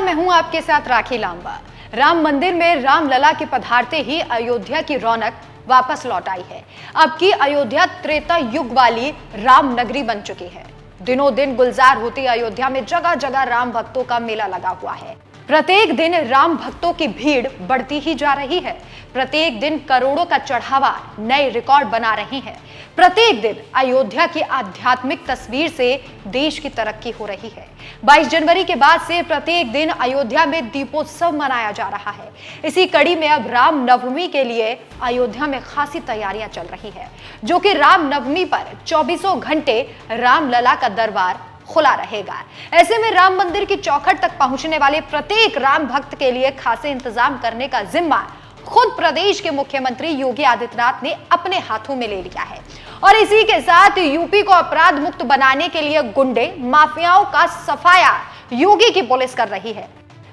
मैं हूं आपके साथ राखी लांबा। राम मंदिर में रामलला के पधारते ही अयोध्या की रौनक वापस लौट आई है। अब की अयोध्या त्रेता युग वाली राम नगरी बन चुकी है। दिनों दिन गुलजार होती अयोध्या में जगह जगह राम भक्तों का मेला लगा हुआ है। प्रत्येक दिन राम भक्तों की भीड़ बढ़ती ही जा रही है। प्रत्येक दिन करोड़ों का चढ़ावा नए रिकॉर्ड बना रही है। प्रत्येक दिन अयोध्या की आध्यात्मिक तस्वीर से देश की तरक्की हो रही है। 22 जनवरी के बाद से प्रत्येक दिन अयोध्या में दीपोत्सव मनाया जा रहा है। इसी कड़ी में अब राम नवमी के लिए अयोध्या में खासी तैयारियां चल रही है, जो कि राम नवमी पर 24 घंटे रामलला का दरबार खुला रहेगा। ऐसे में राम मंदिर की चौखट तक पहुंचने वाले प्रत्येक राम भक्त के लिए खासे इंतजाम करने का जिम्मा खुद प्रदेश के मुख्यमंत्री योगी आदित्यनाथ ने अपने हाथों में ले लिया है। और इसी के साथ यूपी को अपराध मुक्त बनाने के लिए गुंडे माफियाओं का सफाया योगी की पुलिस कर रही है।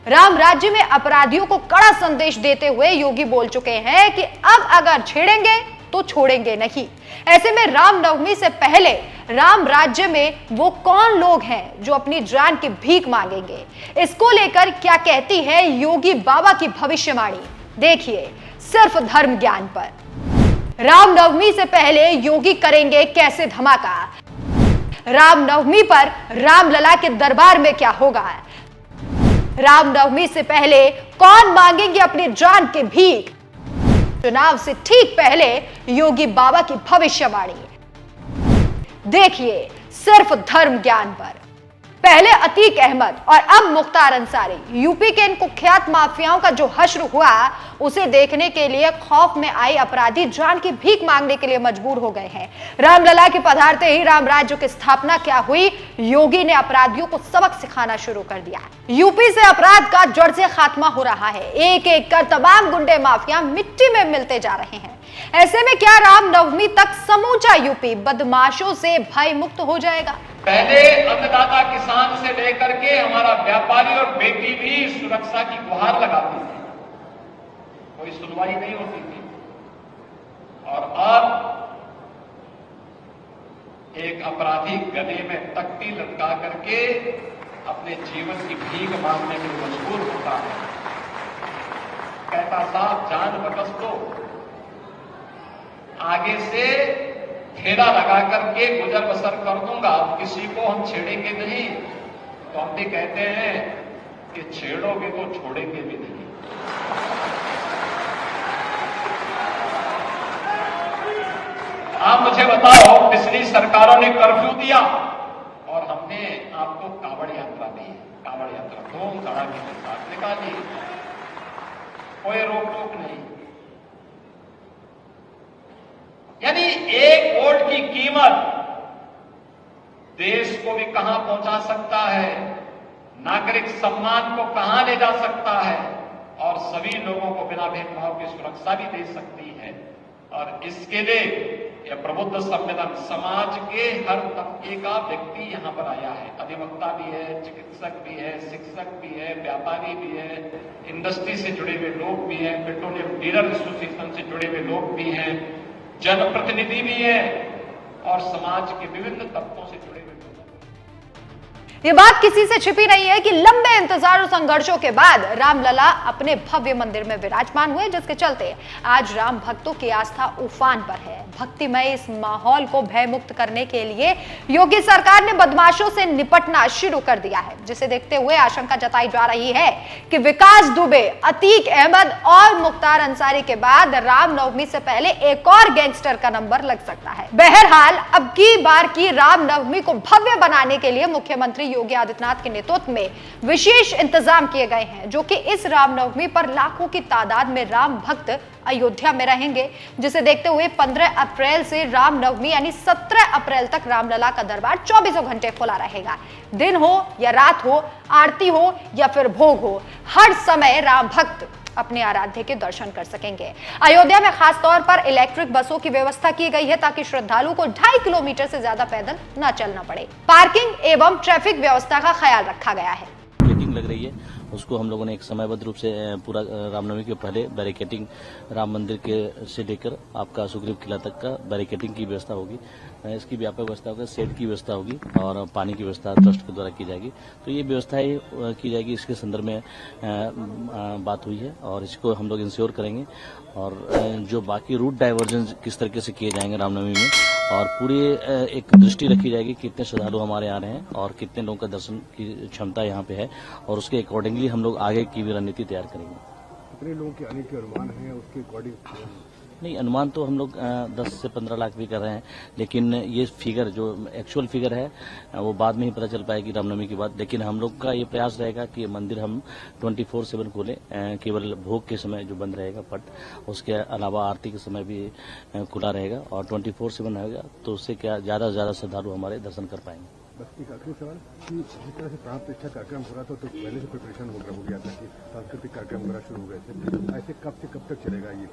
राम राज्य में अपराधियों को कड़ा संदेश देते हुए योगी बोल चुके हैं कि अब अगर छेड़ेंगे तो छोड़ेंगे नहीं। ऐसे में राम नवमी से पहले राम राज्य में वो कौन लोग हैं जो अपनी जान की भीख मांगेंगे, इसको लेकर क्या कहती है योगी बाबा की भविष्यवाणी, देखिए सिर्फ धर्म ज्ञान पर। राम नवमी से पहले योगी करेंगे कैसे धमाका, राम नवमी पर रामलला के दरबार में क्या होगा, राम नवमी से पहले कौन मांगेंगे अपनी जान की भीख, चुनाव से ठीक पहले योगी बाबा की भविष्यवाणी, देखिए सिर्फ धर्म ज्ञान पर। पहले अतीक अहमद और अब मुख्तार अंसारी, यूपी के इन कुख्यात माफियाओं का जो हश्र हुआ, उसे देखने के लिए खौफ में आए अपराधी जान की भीख मांगने के लिए मजबूर हो गए हैं। रामलला के पधारते ही राम राज्य की स्थापना क्या हुई, योगी ने अपराधियों को सबक सिखाना शुरू कर दिया। यूपी से अपराध का जड़ से खात्मा हो रहा है। एक एक कर तमाम गुंडे माफिया मिट्टी में मिलते जा रहे हैं। ऐसे में क्या राम नवमी तक समूचा यूपी बदमाशों से भय मुक्त हो जाएगा? पहले अन्नदाता किसान से लेकर के हमारा व्यापारी और बेटी भी सुरक्षा की गुहार लगाती थी, कोई सुनवाई नहीं होती थी। और अब एक अपराधी गले में तख्ती लटका करके अपने जीवन की भीख मांगने के लिए मजबूर होता है। कहता साहब जान बकस दो, आगे से ठेला लगा करके गुजर बसर कर दूंगा, किसी को हम छेड़ेंगे नहीं। तो हम भी कहते हैं कि छेड़ोगे तो छोड़ेंगे भी नहीं। आप मुझे बताओ, पिछली सरकारों ने कर्फ्यू दिया और हमने आपको कांवड़ यात्रा दी। कांवड़ यात्रा धूम धड़ाके के साथ निकाली, कोई रोक टोक नहीं। यानी एक वोट की कीमत देश को भी कहां पहुंचा सकता है, नागरिक सम्मान को कहां ले जा सकता है, और सभी लोगों को बिना भेदभाव की सुरक्षा भी दे सकती है। और इसके लिए यह प्रबुद्ध सम्मेलन समाज के हर तबके का व्यक्ति यहां पर आया है। अधिवक्ता भी है, चिकित्सक भी है, शिक्षक भी है, व्यापारी भी है, इंडस्ट्री से जुड़े हुए लोग भी हैं, पेट्रोलियम डीलर एसोसिएशन से जुड़े हुए लोग भी हैं, जनप्रतिनिधि भी है और समाज के विभिन्न तबकों से जुड़े हुए लोग। ये बात किसी से छिपी नहीं है कि लंबे इंतजार और संघर्षों के बाद रामलला अपने भव्य मंदिर में विराजमान हुए, जिसके चलते आज राम भक्तों की आस्था उफान पर है। भक्तिमय इस माहौल को भयमुक्त करने के लिए योगी सरकार ने बदमाशों से निपटना शुरू कर दिया है, जिसे देखते हुए आशंका जताई जा रही है कि विकास दुबे, अतीक अहमद और मुख्तार अंसारी के बाद रामनवमी से पहले एक और गैंगस्टर का नंबर लग सकता है। बहरहाल अब की बार की रामनवमी को भव्य बनाने के लिए मुख्यमंत्री योगी आदित्यनाथ के नेतृत्व में विशेष इंतजाम किए गए हैं, जो कि इस रामनवमी पर लाखों की तादाद में राम भक्त अयोध्या में रहेंगे, जिसे देखते हुए 15 अप्रैल से रामनवमी यानी 17 अप्रैल तक रामलला का दरबार 24 घंटे खुला रहेगा। दिन हो या रात हो, आरती हो या फिर भोग हो, हर समय राम भक्त अपने आराध्य के दर्शन कर सकेंगे। अयोध्या में खास तौर पर इलेक्ट्रिक बसों की व्यवस्था की गई है, ताकि श्रद्धालुओं को 2.5 किलोमीटर से ज्यादा पैदल न चलना पड़े। पार्किंग एवं ट्रैफिक व्यवस्था का ख्याल रखा गया है। चेकिंग लग रही है उसको हम लोगों ने एक समयबद्ध रूप से पूरा रामनवमी के पहले बैरिकेटिंग राम मंदिर के से लेकर आपका सुग्रीव किला तक का बैरिकेटिंग की व्यवस्था होगी। इसकी व्यापक व्यवस्था होगी, शेड की व्यवस्था होगी और पानी की व्यवस्था ट्रस्ट के द्वारा की जाएगी। तो ये व्यवस्थाएं की जाएगी, इसके संदर्भ में बात हुई है और इसको हम लोग इंश्योर करेंगे। और जो बाकी रूट डाइवर्जन किस तरीके से किए जाएंगे रामनवमी में, और पूरी एक दृष्टि रखी जाएगी कितने श्रद्धालु हमारे आ रहे हैं और कितने लोगों का दर्शन की क्षमता यहाँ पे है, और उसके अकॉर्डिंगली हम लोग आगे की भी रणनीति तैयार करेंगे। कितने लोगों के आने के अनुमान है उसके अकॉर्डिंग? नहीं, अनुमान तो हम लोग 10 से 15 लाख भी कर रहे हैं, लेकिन ये फिगर जो एक्चुअल फिगर है वो बाद में ही पता चल पाएगी रामनवमी के बाद। लेकिन हम लोग का ये प्रयास रहेगा कि मंदिर हम 24/7 खोलें, केवल भोग के समय जो बंद रहेगा पट, उसके अलावा आरती के समय भी खुला रहेगा और 24/7 रहेगा। तो उससे क्या ज़्यादा से ज़्यादा श्रद्धालु हमारे दर्शन कर पाएंगे। बस एक आखिरी सवाल कि जिस तरह से प्राण प्रतिष्ठा कार्यक्रम हो रहा था तो पहले से प्रिपरेशन हो गया था कि सांस्कृतिक कार्यक्रम वगैरह शुरू हो गए थे, ऐसे कब से कब तक चलेगा ये?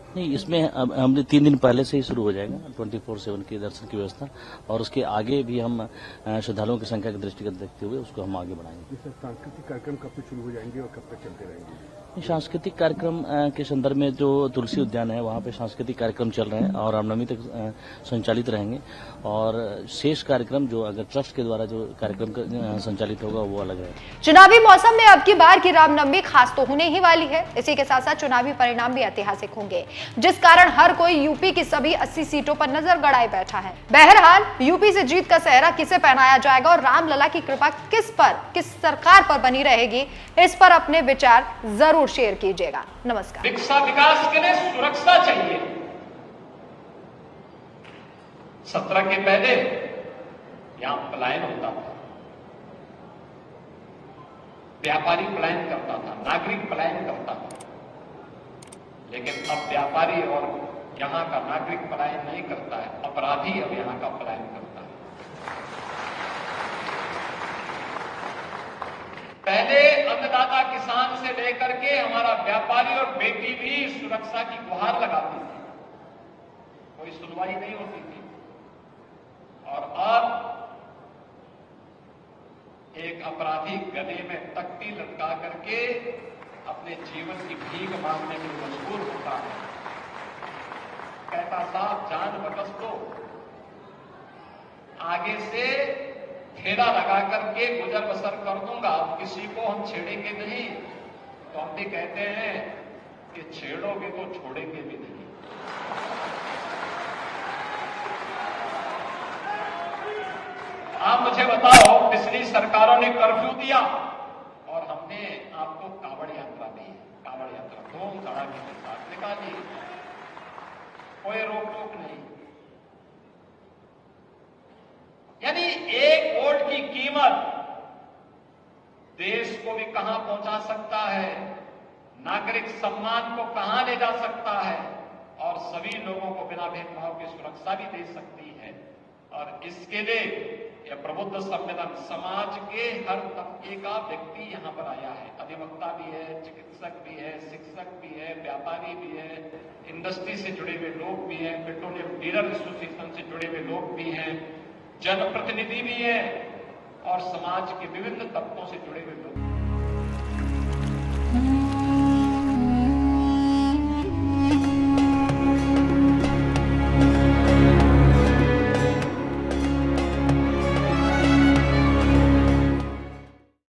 नहीं, इसमें हमने 3 दिन पहले से ही शुरू हो जाएगा 24/7 के दर्शन की व्यवस्था, और उसके आगे भी हम श्रद्धालुओं की संख्या के दृष्टिगत देखते हुए उसको हम आगे बढ़ाएंगे। जिससे सांस्कृतिक कार्यक्रम कब से शुरू हो जाएंगे और कब तक चलते रहेंगे? सांस्कृतिक कार्यक्रम के संदर्भ में जो तुलसी उद्यान है वहाँ पे सांस्कृतिक कार्यक्रम चल रहे हैं और रामनवमी तक संचालित रहेंगे, और शेष कार्यक्रम जो अगर ट्रस्ट के द्वारा जो कार्यक्रम संचालित होगा वो अलग है। चुनावी मौसम में अब की बार की रामनवमी खास तो होने ही वाली है। इसी के साथ साथ चुनावी परिणाम भी ऐतिहासिक होंगे, जिस कारण हर कोई यूपी की सभी 80 सीटों पर नजर गड़ाए बैठा है। बहरहाल यूपी से जीत का सेहरा किसे पहनाया जाएगा और रामलला की कृपा किस सरकार पर बनी रहेगी, इस पर अपने विचार जरूर शेयर कीजिएगा। नमस्कार। विकास के लिए सुरक्षा चाहिए। 17 के पहले यहां पलायन होता था, व्यापारी पलायन करता था, नागरिक पलायन करता था, लेकिन अब व्यापारी और यहां का नागरिक पलायन नहीं करता है, अपराधी अब यहां का पलायन करता है। पहले अन्नदाता किसान से लेकर के हमारा व्यापारी और बेटी भी सुरक्षा की गुहार लगाती थी, कोई सुनवाई नहीं होती थी, और अब एक अपराधी गले में तख्ती लटका करके अपने जीवन की भीख मांगने के लिए मजबूर होता है। कहता साहब जान बकस दो, आगे से ठेला लगा करके गुजर बसर कर दूंगा, किसी को हम छेड़ेंगे नहीं। तो हम भी कहते हैं कि छेड़ोगे तो छोड़ेंगे भी नहीं। आप मुझे बताओ, पिछली सरकारों ने कर्फ्यू दिया और हमने आपको कावड़ यात्रा दी, कावड़ यात्रा धूम धड़ाके के साथ निकाली, कोई रोक टोक नहीं। यानी एक वोट की कीमत देश को भी कहां पहुंचा सकता है, नागरिक सम्मान को कहां ले जा सकता है, और सभी लोगों को बिना भेदभाव की सुरक्षा भी दे सकती है। और इसके लिए यह प्रबुद्ध सम्मेलन समाज के हर तबके का व्यक्ति यहां पर आया है। अधिवक्ता भी है, चिकित्सक भी है, शिक्षक भी है, व्यापारी भी है, इंडस्ट्री से जुड़े हुए लोग भी हैं, पेट्रोलियम डीलर एसोसिएशन से जुड़े हुए लोग भी हैं, जनप्रतिनिधि भी हैं, और समाज के विभिन्न तबकों से